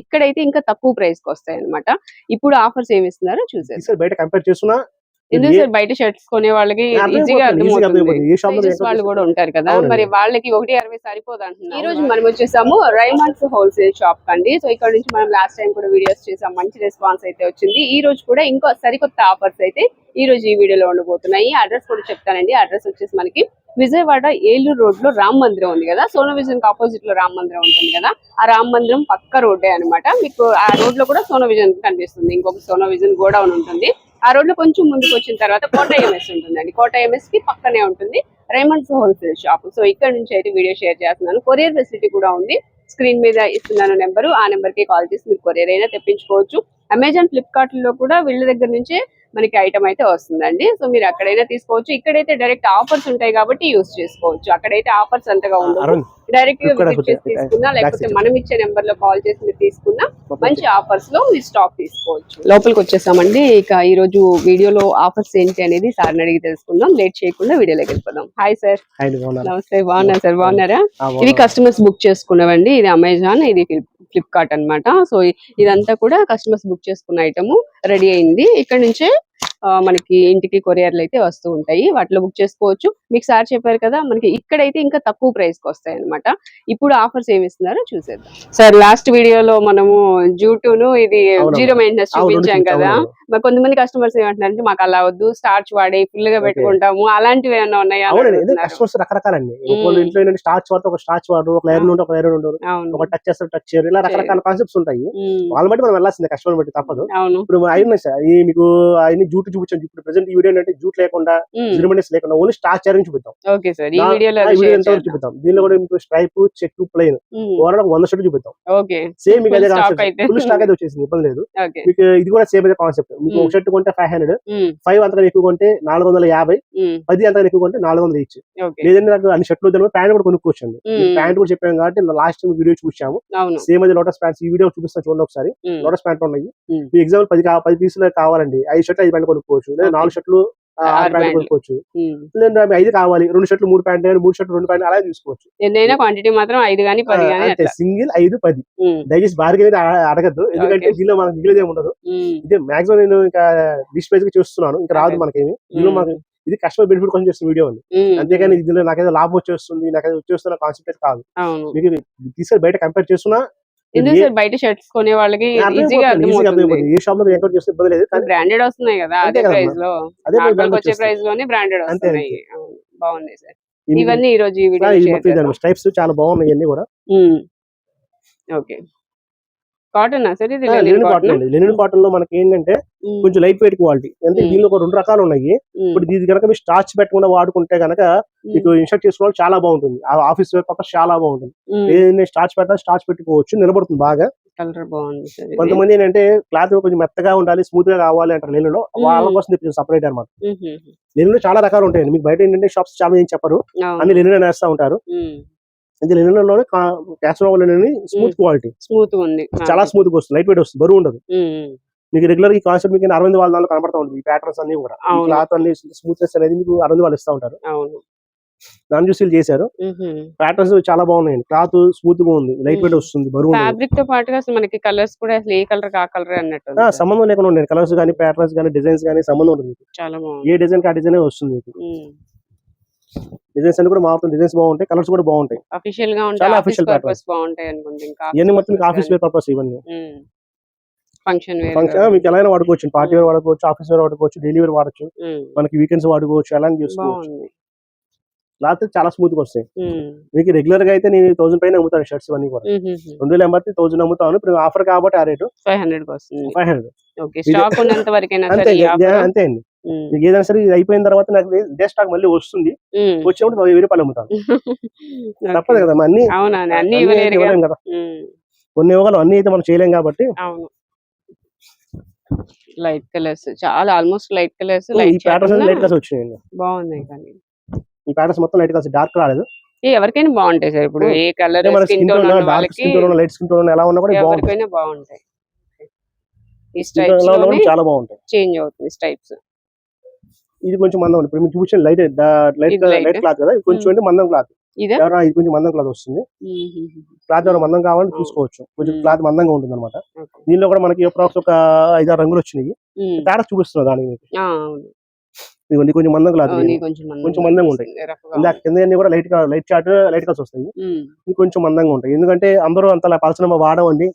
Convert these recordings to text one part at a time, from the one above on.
ఇక్కడైతే ఇంకా తక్కువ ప్రైస్ కి వస్తాయి అన్నమాట. ఇప్పుడు ఆఫర్స్ ఏమి ఇస్తున్నారో చూసేసి బయట కంపేర్ చేస్తున్నా ఎందుకు సార్ బయట షర్ట్స్ కొనే వాళ్ళకి ఈజీగా అర్థమవుతుంది. వాళ్ళు కూడా ఉంటారు కదా, మరి వాళ్ళకి 1.60 సరిపోదు అంటున్నారు. ఈ రోజు మనం వచ్చేసాము రైమండ్స్ హోల్సేల్ షాప్ కండి. సో ఇక్కడ నుంచి మనం లాస్ట్ టైం కూడా వీడియోస్ చేసాం, మంచి రెస్పాన్స్ అయితే వచ్చింది. ఈ రోజు కూడా ఇంకో సరికొత్త ఆఫర్స్ అయితే ఈ రోజు ఈ వీడియోలో ఉండబోతున్నాయి. అడ్రస్ కూడా చెప్తానండి. అడ్రస్ వచ్చేసి మనకి విజయవాడ ఏలూరు రోడ్ లో రామ్ మందిరం ఉంది కదా, సోనో విజన్ కి ఆపోజిట్ లో రామ్ మందిరం ఉంటుంది కదా, ఆ రామ్ మందిరం పక్క రోడ్డే అనమాట. మీకు ఆ రోడ్ లో కూడా సోనో విజన్ కనిపిస్తుంది. ఇంకొక సోనో విజన్ గోడౌన్ ఉంటుంది. ఆ రోడ్ లో కొంచెం ముందుకు వచ్చిన తర్వాత కోట ఎంఎస్ ఉంటుందండి. కోట ఎంఎస్ కి పక్కనే ఉంటుంది రైమండ్స్ హోల్సేల్ షాప్. సో ఇక్కడ నుంచి అయితే వీడియో షేర్ చేస్తున్నాను. కొరియర్ ఫెసిలిటీ కూడా ఉంది. స్క్రీన్ మీద ఇస్తున్నాను నెంబరు, ఆ నెంబర్ కి కాల్ చేసి మీరు కొరియర్ అయినా తెప్పించుకోవచ్చు. అమెజాన్, ఫ్లిప్కార్ట్ లో కూడా వీళ్ళ దగ్గర నుంచే మనకి ఐటమ్ అయితే వస్తుందండి. సో మీరు అక్కడైనా తీసుకోవచ్చు. ఇక్కడైతే డైరెక్ట్ ఆఫర్స్ ఉంటాయి కాబట్టి యూజ్ చేసుకోవచ్చు. అక్కడైతే ఆఫర్స్ అంతగా ఉండవు. డైరెక్ట్ గా విజిట్ చేసి తీసుకున్నా, లేకపోతే మనం ఇచ్చే నెంబర్ లో కాల్ చేసి మీరు తీసుకున్నా మంచి ఆఫర్స్ లో మీరు స్టాక్ తీసుకోవచ్చు. లోపలికి వచ్చేసామండి. ఇక ఈ రోజు వీడియోలో ఆఫర్స్ ఏంటి అనేది సార్ అడిగి తెలుసుకుందాం. లేట్ చేయకుండా వీడియోలోకి వెళ్ళిపోదాం. Hi sir. నమస్తే. బాగున్నారు సార్? బాగున్నారా? ఇవి కస్టమర్స్ బుక్ చేసుకున్నవండి. ఇది అమెజాన్, ఇది ఫ్లిప్కార్ట్ అన్నమాట. సో ఇదంతా కూడా కస్టమర్స్ బుక్ చేసుకున్న ఐటమ్ రెడీ అయింది. ఇక్కడ నుంచే మనకి ఇంటికి కొరియర్లు అయితే వస్తూ ఉంటాయి. వాటిలో బుక్ చేసుకోవచ్చు. మీకు సార్ చెప్పారు కదా, మనకి ఇక్కడైతే ఇంకా తక్కువ ప్రైస్ కి వస్తాయి అనమాట. ఇప్పుడు ఆఫర్స్ ఏమి ఇస్తున్నారో చూసేద్దాం. సార్ లాస్ట్ వీడియోలో మనము జూటును ఇది జీరో మెయింటెనెన్స్ చూపించాం కదా, మరి కొంతమంది కస్టమర్స్ ఏమంటున్నారంటే మాకు అలా వద్దు, స్టార్చ్ వాడి ఫుల్ గా పెట్టుకుంటాము, అలాంటివి ఏమైనా ఉన్నాయా? కస్టమర్స్ రకరకాలండి. ఇంట్లో ఏంటంటే స్టార్చ్ వాడు, ఒక స్టార్చ్ వాడు, ఒక లైరన్ ఉంటే ఒక లైరన్ ఉండదు, ఒక టచ్ చేస్తారు, టచ్ చేయరు, ఇలా రకరకాల కాన్సెప్ట్స్ ఉంటాయి. వాళ్ళ బట్టి మనం వెళ్ళాల్సిందే, కస్టమర్ బట్టి తప్పదు. ఇప్పుడు అయినా సార్ మీకు ఆయన జూట్ చూపించాను. ఇప్పుడు ప్రెసెంట్ ఈ వీడియో అంటే జూట్ లేకుండా, జిరోమెన్స్ లేకుండా ఓన్లీ స్టార్చ్ చార్జింగ్ చూపిద్దాం. చూపిద్దాం. దీనిలో కూడా మీకు stripe, check, plain overall 100 shirt చూపిద్దాం. సేమ్ మీకు అదే కాన్సెప్ట్, ఫుల్ స్టాక్ అయితే వచ్చేసింది, ఇబ్బంది లేదు. మీకు ఇది కూడా సేమ్ అదే కాన్సెప్ట్. మీకు ఒక షర్ట్ కొంటే 500, 5 అంతగా ఎక్కువ కొంటే 450, 10 అంతగా ఎక్కువ కొంటే 400 ఇచ్చి. లేదంటే నాకు అన్ని షర్ట్లు ప్యాంట్ కూడా కొనుక్కోవచ్చండి. ప్యాంట్ కూడా చెప్పాను కాబట్టి లాస్ట్ వీడియో చూపించాము. సేమ్ అదే లోటస్ ప్యాంట్స్. ఈ వీడియో చూపిస్తాను చూడండి ఒకసారి. లోటస్ ప్యాంట్ ఉన్నాయి. మీ ఎగ్జాంపుల్ 10 పీసులు కావాలండి, 5 షర్ట్లు 5 ప్యాంట్ కొనుక్కోవచ్చు, లేదా 4 షర్ట్లు 6 ప్యాంట్ కొనుక్కోవచ్చు. లేదా 5 కావాలి, 2 షర్ట్లు 3 ప్యాంట్, 3 షర్ట్లు 2 ప్యాంట్ అలా తీసుకోవచ్చు. క్వాంటిటీ మాత్రం 5 గానీ 10 గానీ, సింగిల్ 5, 10. దయచేసి బార్గెన్ అయితే అడగద్దు, ఎందుకంటే దీనిలో మనకు మిగిలిదే ఉండదు. ఇదే మాక్సిమం నేను ఇంకా లిస్ట్ వైజ్ గా చూస్తున్నాను, ఇంకా రాదు మనకేమి. దీనిలో మాకు ఇది కస్టమర్ బెనిఫిట్ కోసం చేస్తున్న వీడియో అండి. అంతేగాని ఇందులో నాకైతే లాభం వచ్చేస్తుంది, నాకైతే వచ్చేస్తున్న కాన్సెప్ట్ అయితే కాదు. మీకు తీసుకొని బయట కంపేర్ చేస్తున్నా, బయట షర్ట్స్ కొనే వాళ్ళకి ఈజీగా అర్థమవుతుంది. ఏ షాప్ లో ఎక్కడ చేస్తే ఇబ్బంది లేదు. బ్రాండెడ్ వస్తున్నాయి కదా, అదే ప్రైస్ లో, వచ్చే ప్రైస్ లోనే బ్రాండెడ్ వస్తున్నాయి. బాగున్నాయి సార్. ఇవన్నీ ఈ రోజు ఈ వీడియో స్ట్రైప్స్ చాలా బాగున్నాయి అన్ని కూడా. ఓకే. Cotton sir? ఇది లినెన్ కాటన్ అండి. లినెన్ కాటన్ లో మనకి ఏంటంటే కొంచెం లైట్ వెయిట్ క్వాలిటీ. అంటే దీనిలో ఒక 2 రకాలు ఉన్నాయి. ఇప్పుడు ఇది కనుక మీరు స్టార్చ్ పెట్టకుండా వాడుకుంటే కనుక మీకు ఇన్స్టాల్ చేసుకోవడం చాలా బాగుంటుంది. ఆఫీస్ వేర్ పర్పస్ చాలా బాగుంటుంది. ఏదైనా స్టార్చ్ పెట్టాలి, స్టార్చ్ పెట్టుకోవచ్చు, నిలబడుతుంది బాగా. కలర్ బాగుంది. కొంతమంది ఏంటంటే క్లాత్ కొంచెం మెత్తగా ఉండాలి, స్మూత్ గా కావాలి అంటారు లినెన్. వాళ్ళ కోసం తెప్పించిన సపరేట్ అనమాట. లినెన్ చాలా రకాలు ఉంటాయండి. మీకు బయట ఏంటంటే షాప్స్ చాలా ఏం చెప్పరు, అన్ని లినెన్ వేస్తా ఉంటారు. లినెన్ స్మూత్ క్వాలిటీ, స్మూత్ ఉంది, చాలా స్మూత్ గా వస్తుంది, లైట్ వెయిట్ వస్తుంది, బరువు ఉండదు. మీకు రెగ్యులర్ ఈ కాన్సెప్ట్ మీకు అరవింద్ వాళ్ళ దాంట్లో కనబడతా ఉంటుంది. ఈ ప్యాటర్న్స్ అన్ని కూడా, క్లాత్ అన్ని స్మూత్నెస్ అనేది మీకు అరవింద్ వాళ్ళు ఇస్తా ఉంటారు. దాన్ని చూసి చేశారు. ప్యాటర్న్స్ చాలా బాగున్నాయండి. క్లాత్ స్మూత్ గా ఉంది, లైట్ వెయిట్ వస్తుంది, బరువు. ఫ్యాబ్రిక్ తో పాటుగా మనకి కలర్స్ కూడా అసలు ఏ కలర్ ఆ కలర్ అన్నట్టు సంబంధం లేకుండా ఉన్నాయి. కలర్స్ గానీ, ప్యాటర్న్స్ గానీ, డిజైన్స్ గానీ సంబంధం ఉంటుంది. చాలా బాగుంది. ఏ డిజైన్ కి ఆ డిజైన్ వస్తుంది మీకు. డిజైన్స్ అన్ని కూడా మారుతుంది, డిజైన్స్ బాగుంటాయి, కలర్స్ కూడా బాగుంటాయి. అఫీషియల్ గా ఉంటాయి, ఆఫీస్ పర్పస్ బాగుంటాయి అనుకుంటా. ఇంకా ఇవన్నీ మొత్తం ఆఫీస్ వేర్ పర్పస్. ఇవన్నీ ఫంక్షన్ వేర్, మీకు ఎలా వాడుకోవచ్చు. పార్టీ వేర్ వాడుకోవచ్చు, ఆఫీస్ వేర్ వాడుకోవచ్చు, డైలీ వేర్ వాడచ్చు, మనకి వీకెండ్స్ వాడుకోవచ్చు, ఎలా చూసుకోవచ్చు. క్లాత్ చాలా స్మూత్ గా వస్తాయి. మీకు రెగ్యులర్ గా అయితే నేను 1000 పైన అమ్ముతాను షర్ట్స్ అన్ని కూడా. 2000 ఎంబర్తి 1000 అమ్ముతాను. ఇప్పుడు ఆఫర్ కాబట్టి ఆ రేటు 500. అంతే అండి. మీకు ఏదైనా సరే ఇది అయిపోయిన తర్వాత నాకు ఇదే స్టాక్ మళ్ళీ వస్తుంది, వచ్చినప్పుడు 1000 రూపాయలు అమ్ముతాను. తప్పదు కదా, అన్ని ఇవ్వలేం కదా, కొన్ని ఇవ్వగలం, అన్ని అయితే మనం చేయలేం కాబట్టి. లైట్ కలర్స్ చాలా, ఆల్మోస్ట్ లైట్ కలర్స్. ఈ ప్యాటర్న్స్ లైట్ కలర్స్ వచ్చినాయి, బాగున్నాయి. కానీ ఈ ప్యాటర్న్స్ మొత్తం లైట్ కలర్స్, డార్క్ రాలేదు. ఎవరికైనా బాగుంటాయి సార్. ఇప్పుడు ఏ colour skin tone dark skin tone, light skin tone ఎలా ఉన్నా కూడా ఎవరికైనా బాగుంటాయి. ఈ స్ట్రైప్స్ చాలా బాగుంటాయి, చేంజ్ అవుతుంది స్ట్రైప్స్. ఇది కొంచెం మందం ఉంది. ఇప్పుడు మీకు చూపించిన లైట్ క్లాత్ కదా, ఇది కొంచెం మందం క్లాత్. ఇది కొంచెం మందం క్లాత్ వస్తుంది. క్లాత్ ఎవరైనా మందం కావాలని చూసుకోవచ్చు. కొంచెం క్లాత్ మందంగా ఉంటుంది అనమాట. దీనిలో కూడా మనకి అప్రాక్స్ ఒక 5-6 రంగులు వచ్చినాయి. తేడా చూపిస్తున్నా దానికి. ఇవన్నీ కొంచెం మందం క్లాత్, కొంచెం మందంగా ఉంటాయి. ఇందాక కింద కూడా లైట్ కలర్స్ వస్తాయి. ఇవి కొంచెం మందంగా ఉంటాయి. ఎందుకంటే అందరూ అంత పలచన వాడవండి,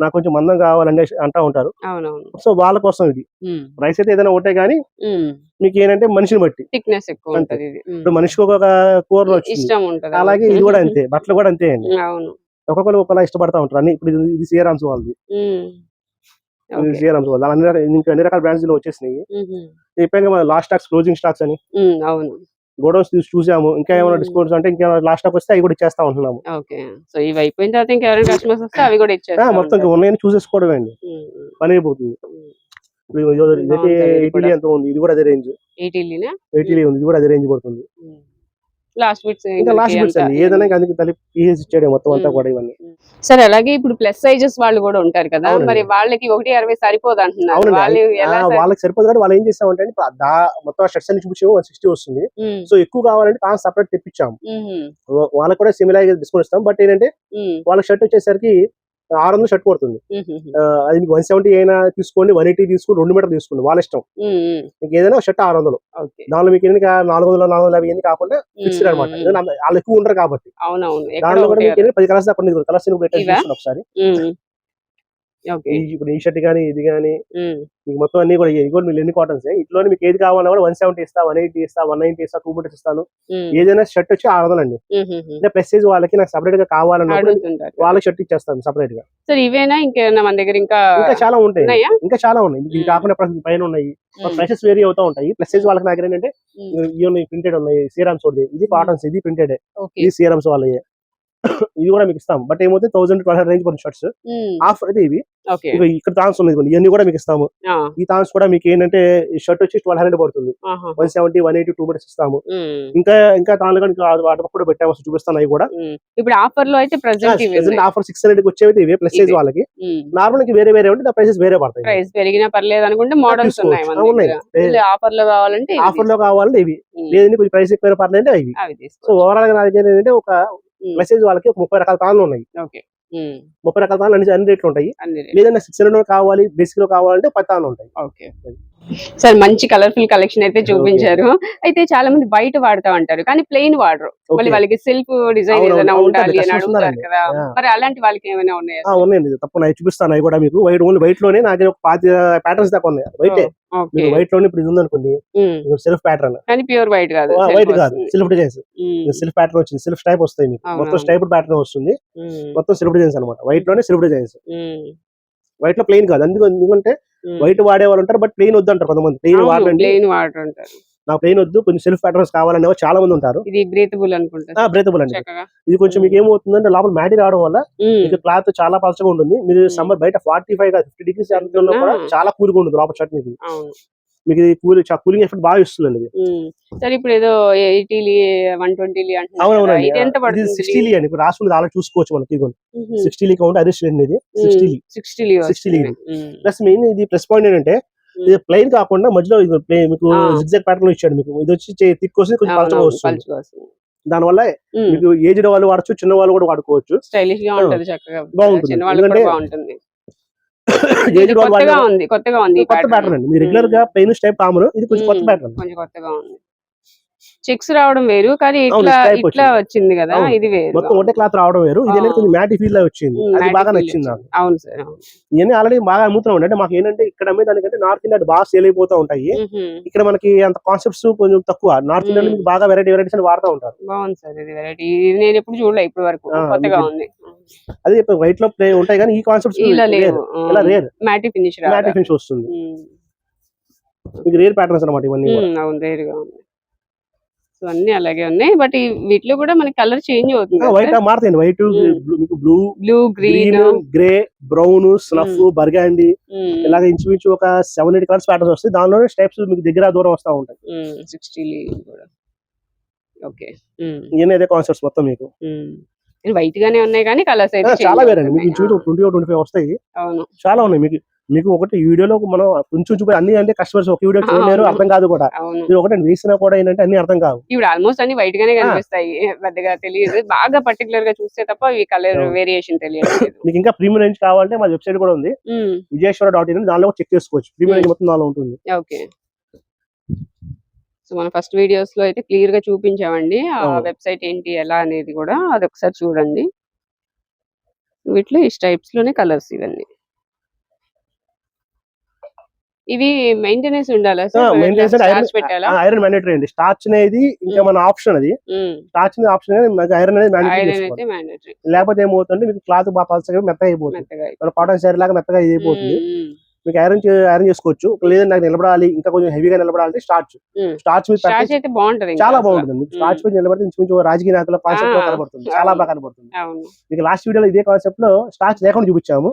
నాకు కొంచెం మందం కావాలని అంటా ఉంటారు. సో వాళ్ళ కోసం ఇది. ప్రైస్ అయితే ఏదైనా ఒకటే కానీ మీకు ఏంటంటే మనిషిని బట్టి థిక్నెస్ ఎక్కువ ఉంటది. ఇప్పుడు మనిషికి ఒక కూర వచ్చింది, అలాగే ఇది కూడా అంతే. బట్టలు కూడా అంతే అండి. ఒక్కొక్కరు ఒకలా ఇష్టపడతా ఉంటారు అన్ని. ఇప్పుడు ఇది సియరామ్స్ వాళ్ళది, సియరామ్స్ వాళ్ళు అన్ని రకాల బ్రాండ్స్ లో వచ్చేసినాయి. చెప్పాక మన లాస్ట్ స్టాక్స్, క్లోజింగ్ స్టాక్స్ అని గోడౌన్స్ చూసాము. ఇంకా ఏమైనా డిస్కౌంట్స్ అంటే ఇంకా లాస్ట్ స్టాక్ వస్తే అవి కూడా ఇచ్చేస్తా ఉంటున్నాము. సో ఇవి అయిపోయిన తర్వాత ఇంకా ఎవరైనా కస్టమర్స్ వస్తే అవి కూడా ఇచ్చేస్తాం. మొత్తం ఉన్నాయని చూసేసుకోవడమే అండి, పని అయిపోతుంది. ఎంత ఉంది, ఇది కూడా అదే రేంజ్. 80 ఉంది, ఇది కూడా అదే రేంజ్ పడుతుంది. లాస్ట్ బిట్స్ అండి, ఏదైనా ఇచ్చాడు మొత్తం అంతా కూడా ఇవన్నీ. సరే, అలాగే ఇప్పుడు ప్లస్ సైజెస్ వాళ్ళు కూడా ఉంటారు కదా, మరి వాళ్ళకి 1.60 సరిపోదు అంటున్నారు. వాళ్ళకి సరిపోదు కానీ వాళ్ళు ఏం చేస్తామంటే మొత్తం షర్ట్స్ అన్ని చూపించాము, 160 వస్తుంది. సో ఎక్కువ కావాలంటే సపరేట్ తెప్పించాము. వాళ్ళకి కూడా సిమిలర్ డిస్కౌంట్ ఇస్తాం. బట్ ఏంటంటే వాళ్ళ షర్ట్ వచ్చేసరికి 600 షర్ట్ పడుతుంది. అది మీకు 170 అయినా తీసుకోండి, 180 తీసుకోండి, 2 మీటర్లు తీసుకోండి, వాళ్ళ ఇష్టం. మీకు ఏదైనా షర్ట్ 600. దానిలో మీకు 400, 450 ఎన్ని కాకుండా ఫిక్స్డ్ అనమాట. వాళ్ళు ఎక్కువ ఉండరు కాబట్టి. దానిలో కూడా మీకు 10 కలర్స్ దాకా ఉండదు. కలర్స్ ఒకసారి ఇప్పుడు ఈ షర్ట్ గానీ, ఇది గానీ మీకు మొత్తం అన్ని కూడా మీరు ఎన్ని కాటన్స్ ఇట్లా మీకు ఏది కావాలన్నా కూడా 170 ఇస్తా, 180 ఇస్తా, 190 ఇస్తా, 2 మీటర్స్ ఇస్తాను. ఏదైనా షర్ట్ వచ్చి 600 అండి. అంటే ప్లస్ సైజ్ వాళ్ళకి నాకు సపరేట్ గా కావాలన్నప్పుడు వాళ్ళకి షర్ట్ ఇచ్చేస్తాను సపరేట్ గా. ఇవేనా ఇంకేమైనా మన దగ్గర ఇంకా చాలా ఉంటాయి, ఇంకా చాలా ఉన్నాయి. ఇది కాకుండా పైన ఉన్నాయి, ప్రైసెస్ వేరీ అవుతా ఉంటాయి. ప్లస్ సైజ్ వాళ్ళకి దగ్గర ఏంటంటే ఇవి ప్రింటెడ్ ఉన్నాయి. సియరామ్స్ ఇది కాటన్స్, ఇది ప్రింటెడ్, ఇది సియరామ్స్ వాళ్ళవి. ఇది కూడా మీకు ఇస్తాం. బట్ ఏమవుతుంది 1000-1200 రేంజ్ పడుతుంది షర్ట్స్. ఆఫర్ అయితే ఇవి ఇక్కడ థాన్స్ ఉన్నాయి, ఇవన్నీ కూడా మీకు ఇస్తాము. ఈ థాన్స్ కూడా మీకు ఏంటంటే ఈ షర్ట్ వచ్చి 1200 పడుతుంది. 170, 180, 2 మీటర్స్ ఇస్తాము. ఇంకా తాను కూడా పెట్టాము, చూపిస్తాను అవి కూడా. ఇప్పుడు ఆఫర్ లో అయితే ఆఫర్ 600 కి వచ్చేవి ఇవి ప్లస్ సైజ్ వాళ్ళకి. నార్మల్ కి వేరే ఉంటే ప్రైసెస్ వేరే పడతాయి. ప్రైస్ పెరిగినా పర్లేదు అనుకుంటే మోడల్స్ ఉన్నాయి. ఆఫర్ లో కావాలంటే ఇవి, లేదంటే కొంచెం ప్రైస్ ఎక్కువ పర్లేదు ఇవి. సో ఓవరాల్ గా నా దగ్గర ఏంటంటే ఒక మెసేజ్ వాళ్ళకి 30 రకాల తాళ్ళు ఉన్నాయి. 30 రకాల తాళ్ళు అన్ని రేట్లు ఉంటాయి. లేదంటే 600 కావాలి, బేసిక్ లో కావాలంటే 10 తాళ్ళు ఉంటాయి. సార్, మంచి కలర్ఫుల్ కలెక్షన్ అయితే చూపించారు. అయితే చాలా మంది బయట వాడుతా ఉంటారు కానీ ప్లెయిన్ వాడరు. మళ్ళీ వాళ్ళకి సెల్ఫ్ డిజైన్ ఏదైనా ఉండాలి అని అడుగుతారు కదా, మరి అలాంటి వాళ్ళకి ఏమైనా ఉన్నాయా? ఉన్నాయండి, తప్పకుండా చూపిస్తాను. అవి కూడా మీకు వైట్ లోనే నాకు 5 ప్యాటర్న్స్ దాకా ఉన్నాయి. వైట్ లోనే ఇప్పుడు ఇది ఉందనుకోండి, సెల్ఫ్ ప్యాటర్న్ కానీ ప్యూర్ వైట్ కాదు, సెల్ఫ్ డిజైన్స్. సెల్ఫ్ ప్యాటర్న్ వచ్చింది, సెల్ఫ్ స్టైప్ వస్తాయి మీకు. మొత్తం స్టైప్ ప్యాటర్న్ వస్తుంది, మొత్తం సెల్ఫ్ డిజైన్స్ అనమాట. వైట్ లోనే సెల్ఫ్ డిజైన్స్, వైట్ లో ప్లెయిన్ కాదు. ఎందుకంటే వైట్ వాడే వాళ్ళు ఉంటారు, బట్ ప్లెయిన్ వద్దు అంటారు కొంతమంది. ప్లెయిన్ వాడంటారు, నాకు ప్లెయిన్ వద్దు, కొంచెం సెల్ఫ్ ప్యాటర్న్స్ కావాలనే చాలా మంది ఉంటారు. ఇది బ్రీతబుల్ అనుకుంటా. బ్రీతబుల్ అండి. ఇది కొంచెం మీకు ఏమవుతుందంటే లోపల మ్యాటి రావడం వల్ల మీకు క్లాత్ చాలా పలచగా ఉంటుంది. మీరు సమ్మర్ బయట 45 కాదు 50 degrees కూడా చాలా కూల్గా ఉంటుంది లోపల షర్ట్. మీకు కూలింగ్ ఎఫెక్ట్ బాగా ఇస్తుంది. సరే, ఇప్పుడు ఏదో 80 120 అవునవునండి, 60 అని రాసుకుంది, అలా చూసుకోవచ్చు మనకి. 60 కౌంట్ అదే ఇది 60 ప్లస్ మెయిన్ ఇది ప్లస్ పాయింట్ ఏంటంటే ఇది ప్లెయిన్ కాకుండా మధ్యలో మీకు జిగ్జాగ్ ప్యాటర్న్ ఇచ్చాడు. మీకు ఇది వచ్చి థిక్ వస్తుంది, కొంచెం పలచగా వస్తుంది. దానివల్ల మీకు ఏజ్డ్ వాళ్ళు వాడచ్చు, చిన్న వాళ్ళు కూడా వాడుకోవచ్చు. స్టైలిష్ గా ఉంటుంది, చక్కగా బాగుంటుంది. కొత్తగా ఉంది కొత్త ప్యాటర్న్ అండి. రెగ్యులర్ గా ప్లెయిన్ స్టైప్ కామన్, ఇది కొంచెం కొత్త ప్యాటర్న్, కొంచెం కొత్తగా ఉంది. చెక్స్ రావడం వేరు, కానీ ఇట్లా వచ్చింది కదా, ఇది వేరు. మొత్తం ఒకటే క్లాత్ రావడం వేరు, ఇది కొంచెం మ్యాటి ఫీల్ లా వచ్చింది. అది బాగా నచ్చింది నాకు. అవును సార్, ఇవన్నీ ఆల్రెడీ బాగా అమ్ముతున్నాం. అంటే మాకు ఏంటంటే ఇక్కడ దానికంటే నార్త్ ఇండియా బాగా సేల్ అయిపోతా ఉంటాయి. ఇక్కడ మనకి అంత కాన్సెప్ట్స్ కొంచెం తక్కువ. నార్త్ ఇండియా బాగా వెరైటీస్ అని వాడుతూ ఉంటారు. బాగుంది సార్, ఇది వెరైటీ, నేను ఎప్పుడు చూడలే ఇప్పటి వరకు, కొత్తగా ఉంది. అదే వైట్ లో ఉంటాయి కానీ ఈ కాన్సెప్ట్స్ ఇలా రేర్ మ్యాటి ఫినిష్ వస్తుంది. మీకు రేర్ ప్యాటర్న్స్ అన్నమాట ఇవన్నీ. అవును, రేర్ గా ఉంది. సో అన్ని అలాగే ఉన్నాయి, బట్ వీటిలో కూడా మనకి కలర్ చేంజ్ అవుతుంది. వైట్ మారుతాయండి, వైట్ మీకు blue, green, grey, brown, snuff, burgundy, ఇలాగ ఇంచుమించు ఒక 7-8 కలర్స్ ప్యాటర్న్స్ వస్తాయి. దానిలోనే స్టెప్స్ మీకు దగ్గర దూరం వస్తూ ఉంటాయి. 60 కూడా ఓకే. ఇవన్నీ అదే కాన్సెప్ట్స్ మొత్తం మీకు. వైట్ గానే ఉన్నాయి కానీ కలర్స్ అయితే చాలా వేరండి. మీకు 20-25 వస్తాయి. అవును, చాలా ఉన్నాయి. మీకు మీకు ఒకటి వీడియోలో మనం కొంచెం చూపి అన్ని అంటే కస్టమర్స్ ఒక వీడియో చూడలేరు, అర్థం కాదు కూడా. మీరు ఒకటి వేసినా కూడా ఏంటంటే అన్ని అర్థం కావు. ఇప్పుడు ఆల్మోస్ట్ అన్ని వైట్ గానే కనిపిస్తాయి, పెద్దగా తెలియదు. బాగా పర్టికులర్ గా చూస్తే తప్ప ఈ కలర్ వేరియేషన్ తెలియదు. మీకు ఇంకా ప్రీమియం రేంజ్ కావాలంటే మా వెబ్సైట్ కూడా ఉంది, విజయేశ్వర.in, దానిలో చెక్ చేసుకోవచ్చు. ప్రీమియం రేంజ్ మొత్తం దానిలో ఉంటుంది. ఓకే. సో మన ఫస్ట్ వీడియోస్ లో అయితే క్లియర్ గా చూపించామండి ఆ వెబ్సైట్ ఏంటి ఎలా అనేది కూడా, అది ఒకసారి చూడండి. వీటిలో ఈ స్ట్రైప్స్ లోనే కలర్స్ ఇవన్నీ. ఇవి మెయింటెనెన్స్ ఉండాలా సార్? ఐరన్ మ్యాండేటరీ అండి. స్టార్చ్ అనేది ఇంకా మన ఆప్షన్, అది స్టార్చ్ ఆప్షన్, ఐరన్ అనేది మ్యాండేటరీ. లేకపోతే ఏమవుతుంది మీకు క్లాత్ బాగా పలచగా మెత్తగా అయిపోతుంది, మన కాటన్ శారీ లాగా మెత్తగా అయిపోతుంది. మీకు ఐరన్ చేసుకోవచ్చు. లేదంటే నాకు నిలబడాలి, ఇంకా కొంచెం హెవీగా నిలబడాలంటే స్టార్చ్ అయితే బాగుంటది, చాలా బాగుంటుంది. మీకు స్టార్చ్ మీద నిలబడితే ఇంచుమించు రాజకీయ నాయకుల కాన్సెప్ట్ లో కనబడుతుంది, చాలా బాగా కనబడుతుంది. మీకు లాస్ట్ వీడియోలో ఇదే కాన్సెప్ట్ లో స్టార్చ్ లేకుండా చూపించాము,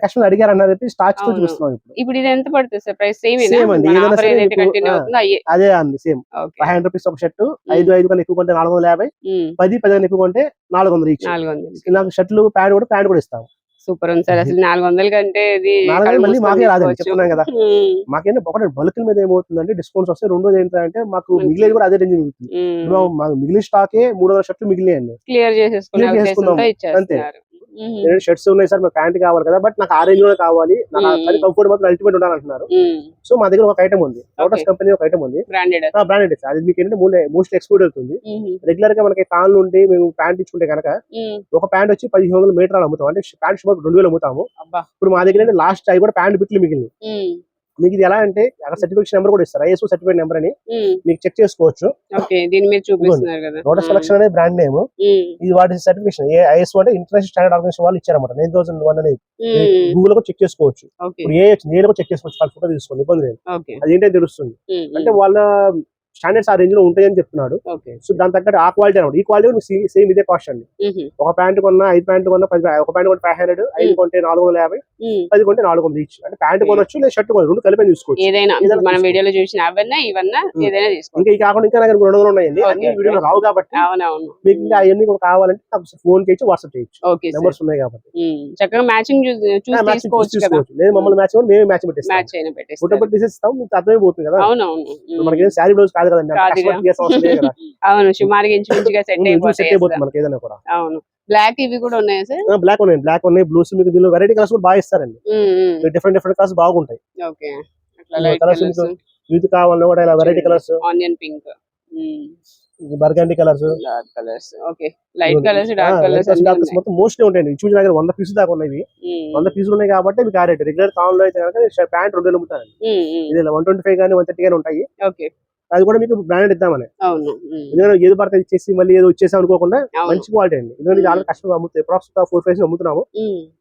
కస్టమర్ అడిగారు అన్నారు స్టార్చ్ తో చూపిస్తున్నాం. ఇప్పుడు ఇది ఎంత పడుతుంది సార్ ప్రైస్? సేమ్ అదే అండి, సేమ్ 500 రూపీస్ ఒక షర్ట్. 5 కన్నా ఎక్కువ కొంటే 450, 10 కన్నా ఎక్కువ కొంటే 400 ఇచ్చి. నాకు షర్ట్లు ప్యాంట్ కూడా ఇస్తాము. సూపర్ ఉంది సార్. అసలు 400 కంటే మళ్ళీ మాకే రాదండి, చెప్తున్నాం కదా. మాకేంటే ఒకటి బల్క్ మీద ఏమవుతుందంటే డిస్కౌంట్స్ వస్తాయి. రెండోది ఏంటంటే మాకు మిగిలేదు కూడా అదే రేంజ్ ఉంటుంది. మాకు మిగిలిన స్టాకే 300 షర్ట్లు మిగిలినాయండి, క్లియర్ చేసుకున్నాం అంతే. షర్ట్స్ ఉన్నాయి సార్, మాకు ప్యాంట్ కావాలి కదా, బట్ నాకు ఆ రేంజ్ లో కావాలి, నాకు కంఫర్ట్ మాత్రం అల్టిమేట్ ఉండాలంటున్నారు. సో మా దగ్గర ఒక ఐటమ్ ఉంది, లోటస్ కంపెనీ ఒక ఐటమ్ ఉంది, బ్రాండెడ్. అది మీకు ఏంటంటే మోస్ట్ ఎక్స్పోర్ట్ అవుతుంది. రెగ్యులర్ గా మనకి కాల్ నుండి మేము ప్యాంట్ ఇచ్చుకుంటే కనుక ఒక ప్యాంట్ వచ్చి 1500 మీటర్లు అమ్ముతాం, అంటే ప్యాంట్ షాప్ 2000 అమ్ముతాము. ఇప్పుడు మా దగ్గర లాస్ట్ అవి కూడా ప్యాంట్ బిట్లు మిగిలింది. మీకు ఇది ఎలా అంటే అక్కడ సర్టిఫికేషన్ నెంబర్ కూడా ఇస్తారు, ISO సర్టిఫికేట్ నెంబర్ అని, మీకు చెక్ చేసుకోవచ్చు. లోటస్ కలెక్షన్ అనేది బ్రాండ్ నేమ్, ఇది వాటి సర్టిఫికేషన్ ISO అంటే ఇంటర్నేషనల్ స్టాండర్డ్ ఆర్గనైజేషన్ వాళ్ళు ఇచ్చారన్నమాట. 9001 అనేది గూగుల్ లో చెక్ చేసుకోవచ్చు. ఇప్పుడు నేను కూడా చెక్ చేసుకోవచ్చు, వాళ్ళ ఫోటో తీసుకోండి, ఇబ్బంది లేదు. అది ఏంటో తెలుస్తుంది, అంటే వాళ్ళ స్టాండర్డ్స్ ఆ రేంజ్ లో ఉంటాయని చెప్తున్నాడు. సో దాని తగ్గట్టు ఆ క్వాలిటీ అనమాట. ఈ క్వాలిటీ సేమ్ ఇదే కాస్ట్ అండి. ఒక ప్యాంట్ కొన్నా 5 ప్యాంట్ కొన్నా 10, ఒక ప్యాంట్ కొంటే 500, 5 కొంటే 450, 10 కొంటే 400 ఇచ్చి. అంటే ప్యాంట్ కొనొచ్చు లేదా షర్ట్ కొనొచ్చు, రెండు కలిపి చూసుకోవచ్చు. ఏదైనా మన వీడియోలో చూసిన అవన్నీ ఇవన్నా ఏదైనా తీసుకోవచ్చు. ఇంకా కాకుండా ఇంకా నాకు 200 ఉన్నాయండి, అన్ని వీడియోలో రావు కాబట్టి. మీకు ఇంకా అవన్నీ కావాలంటే ఫోన్ చేయొచ్చు, వాట్సాప్ చేయొచ్చు, నెంబర్స్ ఉన్నాయి కాబట్టి చక్కగా మ్యాచింగ్ తీసుకోవచ్చు. లేదు మమ్మల్ని మ్యాచ్ మేమే మ్యాచ్ పెట్టేస్తాం, ఫోటో పెట్టి తీసేస్తాం, మీకు అర్థమైపోతుంది కదా. మనకి శారీ బ్లౌజ్ కాదు కదండి, అవును, సుమారుగా ఇంచుమించుగా సెట్ అయిపోతుంది మనకి ఏదైనా కూడా. అవును. బ్లాక్ ఇవి కూడా ఉన్నాయా సార్? బ్లాక్ ఉన్నాయి, బ్లూస్. మీకు దీనిలో వెరైటీ కలర్స్ కూడా బాగా ఇస్తారండి, డిఫరెంట్ కలర్స్ బాగుంటాయి. కలర్స్ మీకు కావాలన్నా కూడా ఇలా variety colours, onion pink, burgundy colours, okay, light colours, dark colours మొత్తం మోస్ట్లీ ఉంటాయండి. చూసిన దగ్గర 100 పీసులు దాకా ఉన్నాయి. 100 పీసులు ఉన్నాయి కాబట్టి మీకు ఆ రేట్. రెగ్యులర్ టౌన్ లో అయితే కనుక ప్యాంట్ 200 అమ్ముతారండి, ఇది 125 కానీ 130 కానీ ఉంటాయి. అది కూడా మీకు బ్రాండెడ్ ఇద్దామని, ఎందుకంటే ఏది పడితే ఇచ్చేసి మళ్ళీ ఏదో వచ్చేసాం అనుకోకుండా మంచి క్వాలిటీ అండి. ఎందుకంటే చాలా కష్టంగా అమ్ముతాయి, అప్రాక్సిమేట్ 4-5 అమ్ముతున్నాము.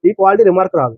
ఈ క్వాలిటీ రిమార్క్ రాదు.